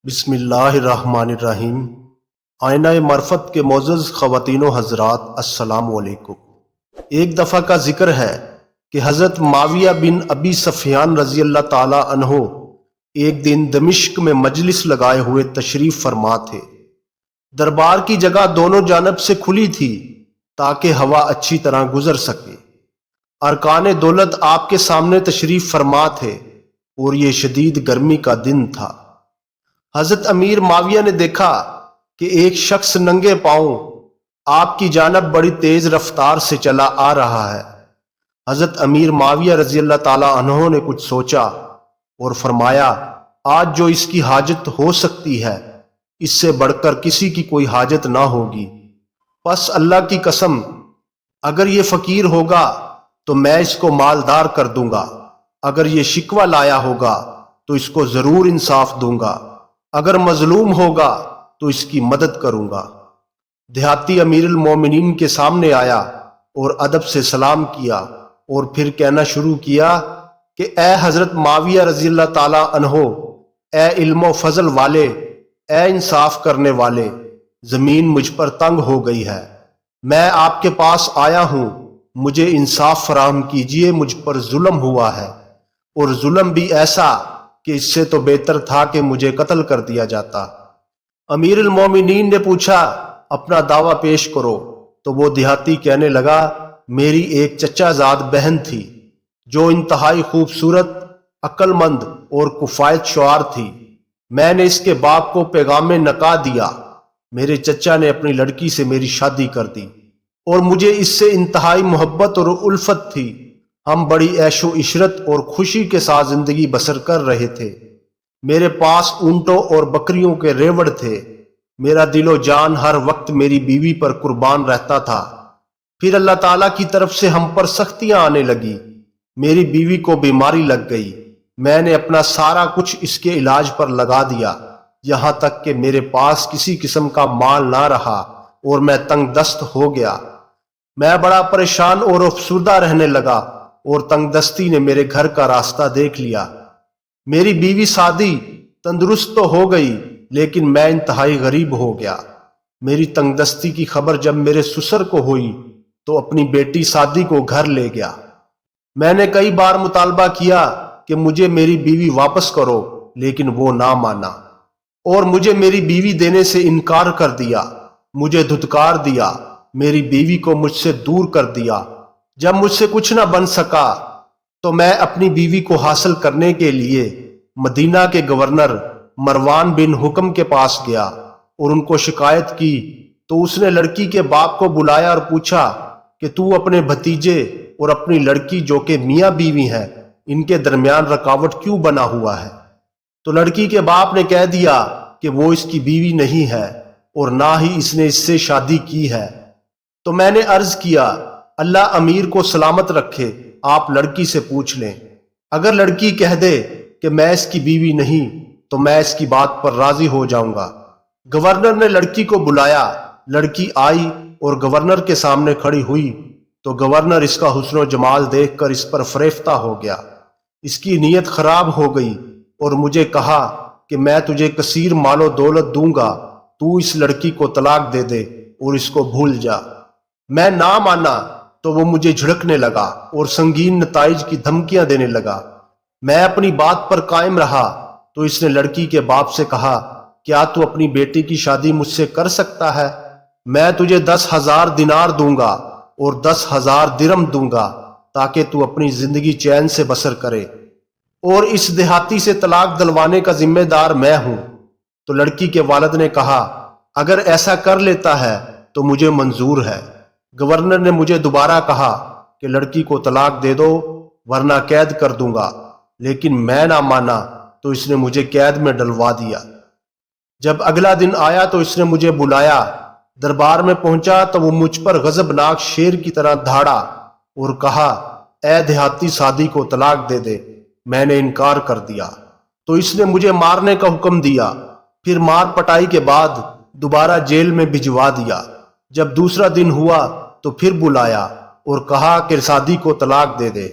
بسم اللہ الرحمن الرحیم۔ آئینہ معرفت کے معزز خواتین و حضرات، السلام علیکم۔ ایک دفعہ کا ذکر ہے کہ حضرت معاویہ بن ابی سفیان رضی اللہ تعالی عنہ ایک دن دمشق میں مجلس لگائے ہوئے تشریف فرما تھے۔ دربار کی جگہ دونوں جانب سے کھلی تھی تاکہ ہوا اچھی طرح گزر سکے۔ ارکان دولت آپ کے سامنے تشریف فرما تھے اور یہ شدید گرمی کا دن تھا۔ حضرت امیر معاویہ نے دیکھا کہ ایک شخص ننگے پاؤں آپ کی جانب بڑی تیز رفتار سے چلا آ رہا ہے۔ حضرت امیر معاویہ رضی اللہ تعالی عنہ نے کچھ سوچا اور فرمایا، آج جو اس کی حاجت ہو سکتی ہے اس سے بڑھ کر کسی کی کوئی حاجت نہ ہوگی۔ پس اللہ کی قسم، اگر یہ فقیر ہوگا تو میں اس کو مالدار کر دوں گا، اگر یہ شکوہ لایا ہوگا تو اس کو ضرور انصاف دوں گا، اگر مظلوم ہوگا تو اس کی مدد کروں گا۔ دیہاتی امیر المومنین کے سامنے آیا اور ادب سے سلام کیا اور پھر کہنا شروع کیا کہ اے حضرت معاویہ رضی اللہ تعالی عنہ، اے علم و فضل والے، اے انصاف کرنے والے، زمین مجھ پر تنگ ہو گئی ہے، میں آپ کے پاس آیا ہوں، مجھے انصاف فراہم کیجئے، مجھ پر ظلم ہوا ہے، اور ظلم بھی ایسا کہ اس سے تو بہتر تھا کہ مجھے قتل کر دیا جاتا۔ امیر المومنین نے پوچھا، اپنا دعویٰ پیش کرو۔ تو وہ دیہاتی کہنے لگا، میری ایک چچا زاد بہن تھی جو انتہائی خوبصورت، عقل مند اور کفایت شعار تھی۔ میں نے اس کے باپ کو پیغام نکاح دیا، میرے چچا نے اپنی لڑکی سے میری شادی کر دی اور مجھے اس سے انتہائی محبت اور الفت تھی۔ ہم بڑی عیش و عشرت اور خوشی کے ساتھ زندگی بسر کر رہے تھے۔ میرے پاس اونٹوں اور بکریوں کے ریوڑ تھے۔ میرا دل و جان ہر وقت میری بیوی پر قربان رہتا تھا۔ پھر اللہ تعالیٰ کی طرف سے ہم پر سختیاں آنے لگی۔ میری بیوی کو بیماری لگ گئی۔ میں نے اپنا سارا کچھ اس کے علاج پر لگا دیا، یہاں تک کہ میرے پاس کسی قسم کا مال نہ رہا اور میں تنگ دست ہو گیا۔ میں بڑا پریشان اور افسردہ رہنے لگا اور تنگ دستی نے میرے گھر کا راستہ دیکھ لیا۔ میری بیوی سعدی تندرست تو ہو گئی لیکن میں انتہائی غریب ہو گیا۔ میری تنگ دستی کی خبر جب میرے سسر کو ہوئی تو اپنی بیٹی سعدی کو گھر لے گیا۔ میں نے کئی بار مطالبہ کیا کہ مجھے میری بیوی واپس کرو، لیکن وہ نہ مانا اور مجھے میری بیوی دینے سے انکار کر دیا، مجھے دھتکار دیا، میری بیوی کو مجھ سے دور کر دیا۔ جب مجھ سے کچھ نہ بن سکا تو میں اپنی بیوی کو حاصل کرنے کے لیے مدینہ کے گورنر مروان بن حکم کے پاس گیا اور ان کو شکایت کی تو اس نے لڑکی کے باپ کو بلایا اور پوچھا کہ تو اپنے بھتیجے اور اپنی لڑکی جو کہ میاں بیوی ہیں ان کے درمیان رکاوٹ کیوں بنا ہوا ہے؟ تو لڑکی کے باپ نے کہہ دیا کہ وہ اس کی بیوی نہیں ہے اور نہ ہی اس نے اس سے شادی کی ہے۔ تو میں نے عرض کیا، اللہ امیر کو سلامت رکھے، آپ لڑکی سے پوچھ لیں، اگر لڑکی کہہ دے کہ میں اس کی بیوی نہیں تو میں اس کی بات پر راضی ہو جاؤں گا۔ گورنر نے لڑکی کو بلایا، لڑکی آئی اور گورنر کے سامنے کھڑی ہوئی تو گورنر اس کا حسن و جمال دیکھ کر اس پر فریفتہ ہو گیا۔ اس کی نیت خراب ہو گئی اور مجھے کہا کہ میں تجھے کثیر مال و دولت دوں گا، تو اس لڑکی کو طلاق دے دے اور اس کو بھول جا۔ میں نہ مانا تو وہ مجھے جھڑکنے لگا اور سنگین نتائج کی دھمکیاں دینے لگا۔ میں اپنی بات پر قائم رہا تو اس نے لڑکی کے باپ سے کہا، کیا تو اپنی بیٹی کی شادی مجھ سے کر سکتا ہے؟ میں تجھے 10,000 دینار دوں گا اور 10,000 درم دوں گا تاکہ تو اپنی زندگی چین سے بسر کرے، اور اس دیہاتی سے طلاق دلوانے کا ذمہ دار میں ہوں۔ تو لڑکی کے والد نے کہا، اگر ایسا کر لیتا ہے تو مجھے منظور ہے۔ گورنر نے مجھے دوبارہ کہا کہ لڑکی کو طلاق دے دو ورنہ قید کر دوں گا، لیکن میں نہ مانا تو اس نے مجھے قید میں ڈلوا دیا۔ جب اگلا دن آیا تو اس نے مجھے بلایا۔ دربار میں پہنچا تو وہ مجھ پر غضبناک شیر کی طرح دھاڑا اور کہا، اے دیہاتی، سعدی کو طلاق دے دے۔ میں نے انکار کر دیا تو اس نے مجھے مارنے کا حکم دیا۔ پھر مار پٹائی کے بعد دوبارہ جیل میں بھجوا دیا۔ جب دوسرا دن ہوا تو پھر بلایا اور کہا کہ سعدی کو طلاق دے دے۔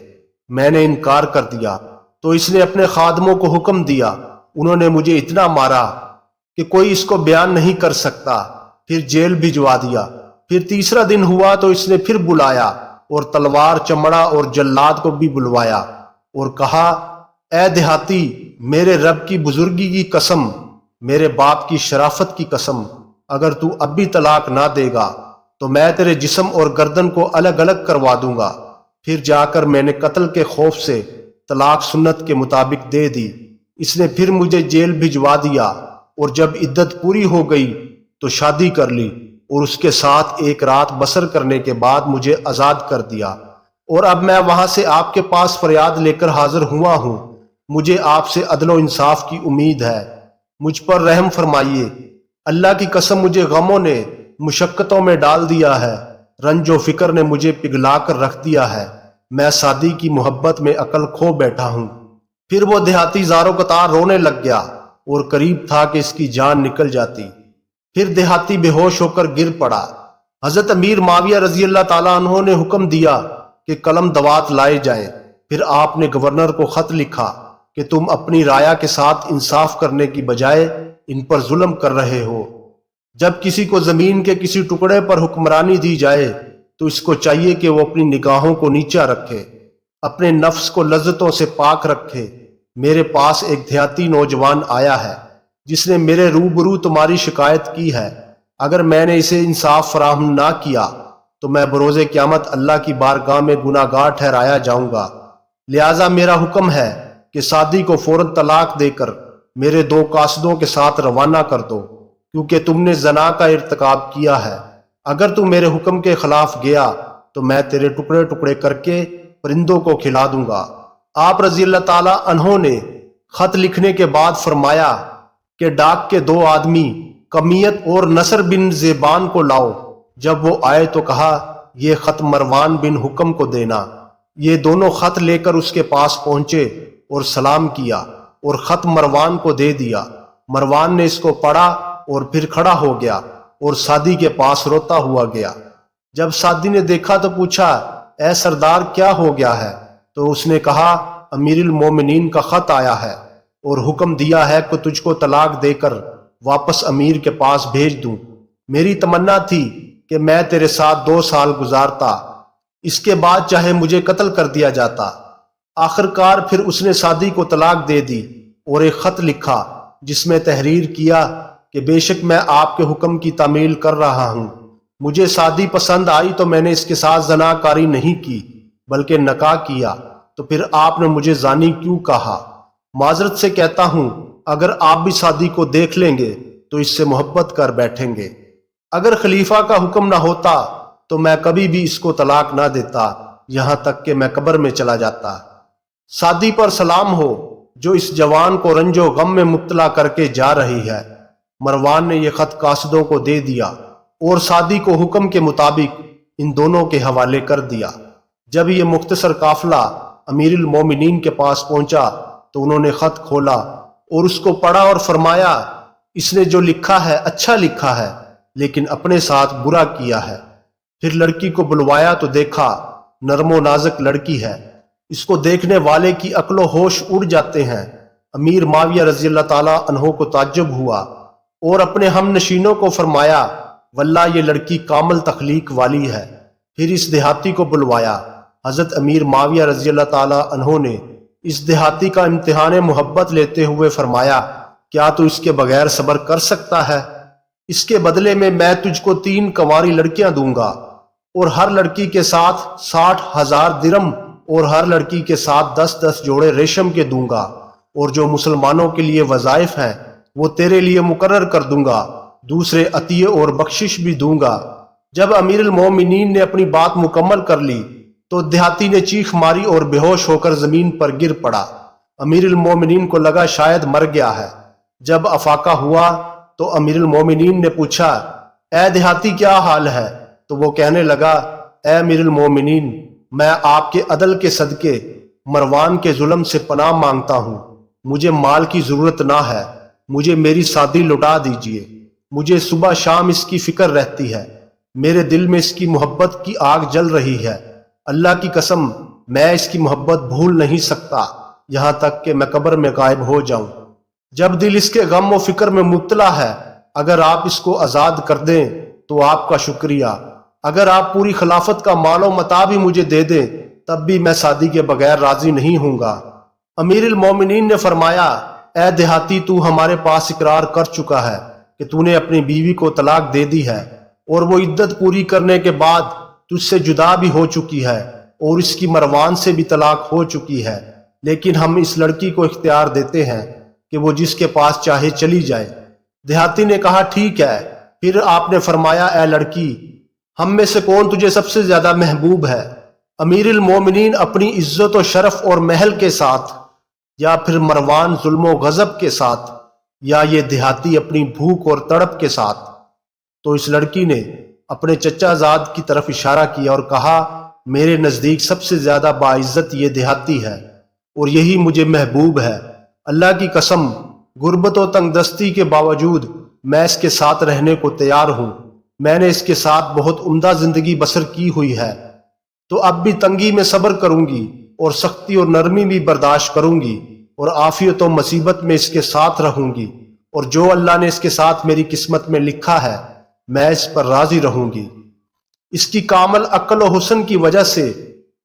میں نے انکار کر دیا تو اس نے اپنے خادموں کو حکم دیا، انہوں نے مجھے اتنا مارا کہ کوئی اس کو بیان نہیں کر سکتا، پھر جیل بھجوا دیا۔ پھر تیسرا دن ہوا تو اس نے پھر بلایا اور تلوار، چمڑا اور جلاد کو بھی بلوایا اور کہا، اے دیہاتی، میرے رب کی بزرگی کی قسم، میرے باپ کی شرافت کی قسم، اگر تو اب بھی طلاق نہ دے گا تو میں تیرے جسم اور گردن کو الگ الگ کروا دوں گا۔ پھر جا کر میں نے قتل کے خوف سے طلاق سنت کے مطابق دے دی۔ اس نے پھر مجھے جیل بھجوا دیا اور جب عدت پوری ہو گئی تو شادی کر لی اور اس کے ساتھ ایک رات بسر کرنے کے بعد مجھے آزاد کر دیا، اور اب میں وہاں سے آپ کے پاس فریاد لے کر حاضر ہوا ہوں۔ مجھے آپ سے عدل و انصاف کی امید ہے، مجھ پر رحم فرمائیے۔ اللہ کی قسم مجھے غموں نے مشقتوں میں ڈال دیا ہے، رنج و فکر نے مجھے پگھلا کر رکھ دیا ہے، میں شادی کی محبت میں عقل کھو بیٹھا ہوں۔ پھر وہ دیہاتی زاروں قطار رونے لگ گیا اور قریب تھا کہ اس کی جان نکل جاتی۔ پھر دیہاتی بے ہوش ہو کر گر پڑا۔ حضرت امیر معاویہ رضی اللہ تعالیٰ عنہ نے حکم دیا کہ قلم دوات لائے جائیں۔ پھر آپ نے گورنر کو خط لکھا کہ تم اپنی رایا کے ساتھ انصاف کرنے کی بجائے ان پر ظلم کر رہے ہو۔ جب کسی کو زمین کے کسی ٹکڑے پر حکمرانی دی جائے تو اس کو چاہیے کہ وہ اپنی نگاہوں کو نیچا رکھے، اپنے نفس کو لذتوں سے پاک رکھے۔ میرے پاس ایک دیہاتی نوجوان آیا ہے جس نے میرے روبرو تمہاری شکایت کی ہے، اگر میں نے اسے انصاف فراہم نہ کیا تو میں بروز قیامت اللہ کی بارگاہ میں گناہ گار ٹھہرایا جاؤں گا۔ لہٰذا میرا حکم ہے کہ شادی کو فوراً طلاق دے کر میرے 2 قاصدوں کے ساتھ روانہ کر دو، کیونکہ تم نے زنا کا ارتکاب کیا ہے۔ اگر تم میرے حکم کے خلاف گیا تو میں تیرے ٹکڑے ٹکڑے کر کے پرندوں کو کھلا دوں گا۔ آپ رضی اللہ تعالیٰ عنہ نے خط لکھنے کے بعد فرمایا کہ ڈاک کے 2 آدمی کمیت اور نصر بن زیبان کو لاؤ۔ جب وہ آئے تو کہا، یہ خط مروان بن حکم کو دینا۔ یہ دونوں خط لے کر اس کے پاس پہنچے اور سلام کیا اور خط مروان کو دے دیا۔ مروان نے اس کو پڑھا اور پھر کھڑا ہو گیا اور سعدی کے پاس روتا ہوا گیا۔ جب سعدی نے دیکھا تو پوچھا، اے سردار، کیا ہو گیا ہے؟ تو اس نے کہا، امیر المومنین کا خط آیا ہے اور حکم دیا ہے کہ تجھ کو طلاق دے کر واپس امیر کے پاس بھیج دوں۔ میری تمنا تھی کہ میں تیرے ساتھ 2 سال گزارتا، اس کے بعد چاہے مجھے قتل کر دیا جاتا۔ آخرکار پھر اس نے سعدی کو طلاق دے دی اور ایک خط لکھا جس میں تحریر کیا کہ بے شک میں آپ کے حکم کی تعمیل کر رہا ہوں۔ مجھے سعدی پسند آئی تو میں نے اس کے ساتھ زنا کاری نہیں کی بلکہ نکاح کیا، تو پھر آپ نے مجھے زانی کیوں کہا؟ معذرت سے کہتا ہوں، اگر آپ بھی سعدی کو دیکھ لیں گے تو اس سے محبت کر بیٹھیں گے۔ اگر خلیفہ کا حکم نہ ہوتا تو میں کبھی بھی اس کو طلاق نہ دیتا، یہاں تک کہ میں قبر میں چلا جاتا۔ سعدی پر سلام ہو جو اس جوان کو رنج و غم میں مبتلا کر کے جا رہی ہے۔ مروان نے یہ خط قاصدوں کو دے دیا اور سعدی کو حکم کے مطابق ان دونوں کے حوالے کر دیا۔ جب یہ مختصر قافلہ امیر المومنین کے پاس پہنچا تو انہوں نے خط کھولا اور اس کو پڑھا اور فرمایا، اس نے جو لکھا ہے اچھا لکھا ہے لیکن اپنے ساتھ برا کیا ہے۔ پھر لڑکی کو بلوایا تو دیکھا نرم و نازک لڑکی ہے، اس کو دیکھنے والے کی عقل و ہوش اڑ جاتے ہیں۔ امیر معاویہ رضی اللہ تعالیٰ عنہ کو تعجب ہوا اور اپنے ہم نشینوں کو فرمایا، واللہ یہ لڑکی کامل تخلیق والی ہے۔ پھر اس دیہاتی کو بلوایا۔ حضرت امیر معاویہ رضی اللہ تعالیٰ عنہ نے اس دیہاتی کا امتحان محبت لیتے ہوئے فرمایا، کیا تو اس کے بغیر صبر کر سکتا ہے؟ اس کے بدلے میں تجھ کو 3 کنواری لڑکیاں دوں گا اور ہر لڑکی کے ساتھ 60,000 درم اور ہر لڑکی کے ساتھ 10 جوڑے ریشم کے دوں گا، اور جو مسلمانوں کے لیے وظائف ہیں وہ تیرے لیے مقرر کر دوں گا، دوسرے عطیے اور بخشش بھی دوں گا۔ جب امیر المومنین نے اپنی بات مکمل کر لی تو دیہاتی نے چیخ ماری اور بے ہوش ہو کر زمین پر گر پڑا۔ امیر المومنین کو لگا شاید مر گیا ہے۔ جب افاقہ ہوا تو امیر المومنین نے پوچھا، اے دیہاتی کیا حال ہے؟ تو وہ کہنے لگا، اے امیر المومنین، میں آپ کے عدل کے صدقے مروان کے ظلم سے پناہ مانگتا ہوں۔ مجھے مال کی ضرورت نہ ہے، مجھے میری شادی لوٹا دیجیے۔ مجھے صبح شام اس کی فکر رہتی ہے، میرے دل میں اس کی محبت کی آگ جل رہی ہے۔ اللہ کی قسم میں اس کی محبت بھول نہیں سکتا یہاں تک کہ میں قبر میں غائب ہو جاؤں۔ جب دل اس کے غم و فکر میں مبتلا ہے، اگر آپ اس کو آزاد کر دیں تو آپ کا شکریہ، اگر آپ پوری خلافت کا مال و متاع بھی مجھے دے دیں تب بھی میں شادی کے بغیر راضی نہیں ہوں گا۔ امیر المومنین نے فرمایا، اے دیہاتی، تو ہمارے پاس اقرار کر چکا ہے کہ تو نے اپنی بیوی کو طلاق دے دی ہے اور وہ عدت پوری کرنے کے بعد تجھ سے جدا بھی ہو چکی ہے اور اس کی مروان سے بھی طلاق ہو چکی ہے، لیکن ہم اس لڑکی کو اختیار دیتے ہیں کہ وہ جس کے پاس چاہے چلی جائے۔ دیہاتی نے کہا، ٹھیک ہے۔ پھر آپ نے فرمایا، اے لڑکی، ہم میں سے کون تجھے سب سے زیادہ محبوب ہے؟ امیر المومنین اپنی عزت و شرف اور محل کے ساتھ، یا پھر مروان ظلم و غضب کے ساتھ، یا یہ دیہاتی اپنی بھوک اور تڑپ کے ساتھ؟ تو اس لڑکی نے اپنے چچا زاد کی طرف اشارہ کیا اور کہا، میرے نزدیک سب سے زیادہ باعزت یہ دیہاتی ہے اور یہی مجھے محبوب ہے۔ اللہ کی قسم، غربت و تنگ دستی کے باوجود میں اس کے ساتھ رہنے کو تیار ہوں۔ میں نے اس کے ساتھ بہت عمدہ زندگی بسر کی ہوئی ہے، تو اب بھی تنگی میں صبر کروں گی اور سختی اور نرمی بھی برداشت کروں گی اور عافیت و مصیبت میں اس کے ساتھ رہوں گی، اور جو اللہ نے اس کے ساتھ میری قسمت میں لکھا ہے میں اس پر راضی رہوں گی۔ اس کی کامل عقل و حسن کی وجہ سے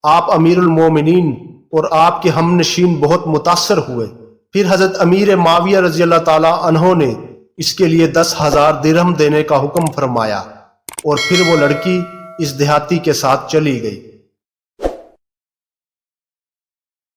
آپ امیر المومنین اور آپ کے ہم نشین بہت متاثر ہوئے۔ پھر حضرت امیر معاویہ رضی اللہ تعالی عنہ نے اس کے لیے 10,000 درہم دینے کا حکم فرمایا اور پھر وہ لڑکی اس دیہاتی کے ساتھ چلی گئی۔